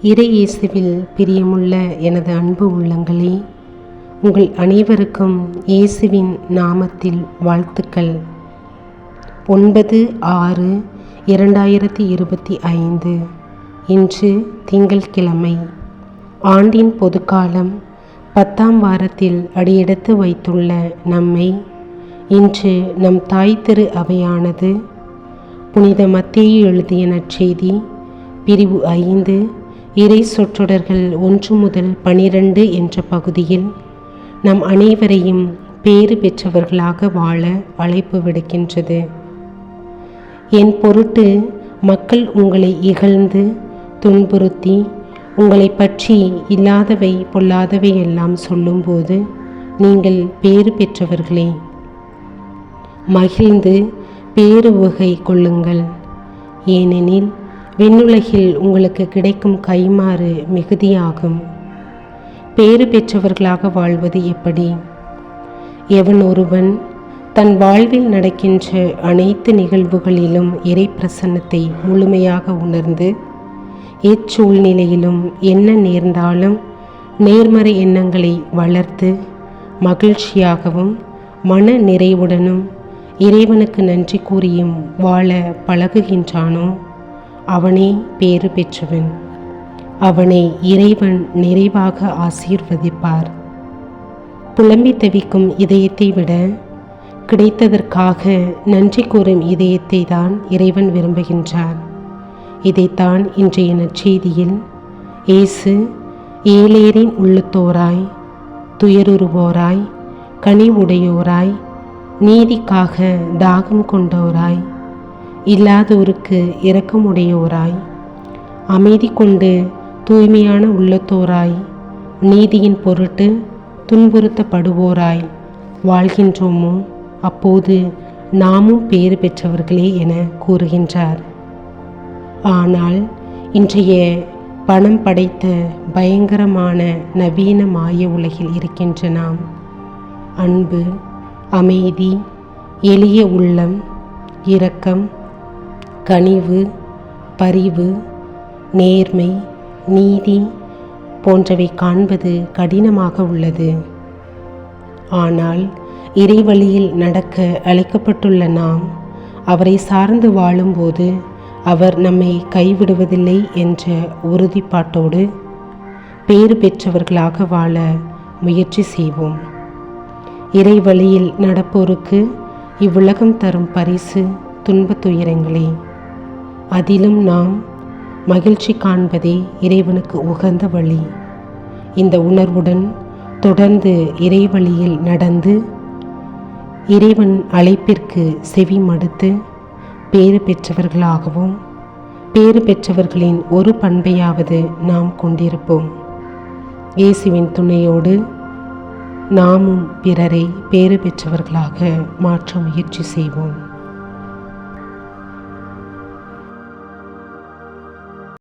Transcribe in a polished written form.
இறை இயேசுவில் பிரியமுள்ள எனது அன்பு உள்ளங்களே, உங்கள் அனைவருக்கும் இயேசுவின் நாமத்தில் வாழ்த்துக்கள். 9/6/2025 இன்று திங்கள்கிழமை. ஆண்டின் பொதுக்காலம் 10ஆம் வாரத்தில் அடியெடுத்து வைத்துள்ள நம்மை இன்று நம் தாய் திரு அவையானது புனித மத்தேயு எழுதிய நற்செய்தி பிரிவு 5 இறை சொற்றொடர்கள் 1 முதல் 12 என்ற பகுதியில் நம் அனைவரையும் பேறு பெற்றவர்களாக வாழ அழைப்பு விடுக்கின்றது. என் பொருட்டு மக்கள் உங்களை இகழ்ந்து துன்புறுத்தி உங்களை பற்றி இல்லாதவை பொல்லாதவை எல்லாம் சொல்லும்போது நீங்கள் பேறு பெற்றவர்களே. மகிழ்ந்து பேருவகை கொள்ளுங்கள், ஏனெனில் விண்ணுலகில் உங்களுக்கு கிடைக்கும் கைமாறு மிகுதியாகும். பேறு பெற்றவர்களாக வாழ்வது எப்படி? எவன் ஒருவன் தன் வாழ்வில் நடக்கின்ற அனைத்து நிகழ்வுகளிலும் இறை பிரசன்னத்தை முழுமையாக உணர்ந்து எச்சூழ்நிலையிலும் என்ன நேர்ந்தாலும் நேர்மறை எண்ணங்களை வளர்த்து மகிழ்ச்சியாகவும் மன நிறைவுடனும் இறைவனுக்கு நன்றி கூறியும் வாழ பழகுகின்றானோ அவனே பேறு பெற்றவன். அவனை இறைவன் நிறைவாக ஆசீர்வதிப்பார். புலம்பி தவிக்கும் இதயத்தை விட கிடைத்ததற்காக நன்றி கூறும் இதயத்தை தான் இறைவன் விரும்புகின்றார். இதைத்தான் இன்றைய நற்செய்தியில் இயேசு ஏழையரின் உள்ளத்தோராய், துயருறுவோராய், கனிவுடையோராய், நீதிக்காக தாகம் கொண்டோராய், இல்லாதோருக்கு இரக்கமுடையோராய், அமைதி கொண்டு தூய்மையான உள்ளத்தோராய், நீதியின் பொருட்டு துன்புறுத்தப்படுவோராய் வாழ்கின்றோமோ அப்போது நாமும் பேறு பெற்றவர்களே என கூறுகின்றார். ஆனால் இன்றைய பணம் படைத்த பயங்கரமான நவீன மாய உலகில் இருக்கின்ற நாம் அன்பு, அமைதி, எளிய உள்ளம், இரக்கம், கனிவு, பரிவு, நேர்மை, நீதி போன்றவை காண்பது கடினமாக உள்ளது. ஆனால் இறைவழியில் நடக்க அழைக்கப்பட்டுள்ள நாம் அவரை சார்ந்து வாழும்போது அவர் நம்மை கைவிடுவதில்லை என்ற உறுதிப்பாட்டோடு பேறு பெற்றவர்களாக வாழ முயற்சி செய்வோம். இறைவழியில் நடப்போருக்கு இவ்வுலகம் தரும் பரிசு துன்பத் துயரங்களே. அதிலும் நாம் மகிழ்ச்சி காண்பதே இறைவனுக்கு உகந்த வழி. இந்த உணர்வுடன் தொடர்ந்து இறைவழியில் நடந்து இறைவன் அழைப்பிற்கு செவி மடுத்து பேறு பெற்றவர்களாகவும் பேறு பெற்றவர்களின் ஒரு பண்பையாவது நாம் கொண்டிருப்போம். இயேசுவின் துணையோடு நாமும் பிறரை பேறு பெற்றவர்களாக மாற்ற முயற்சி செய்வோம்.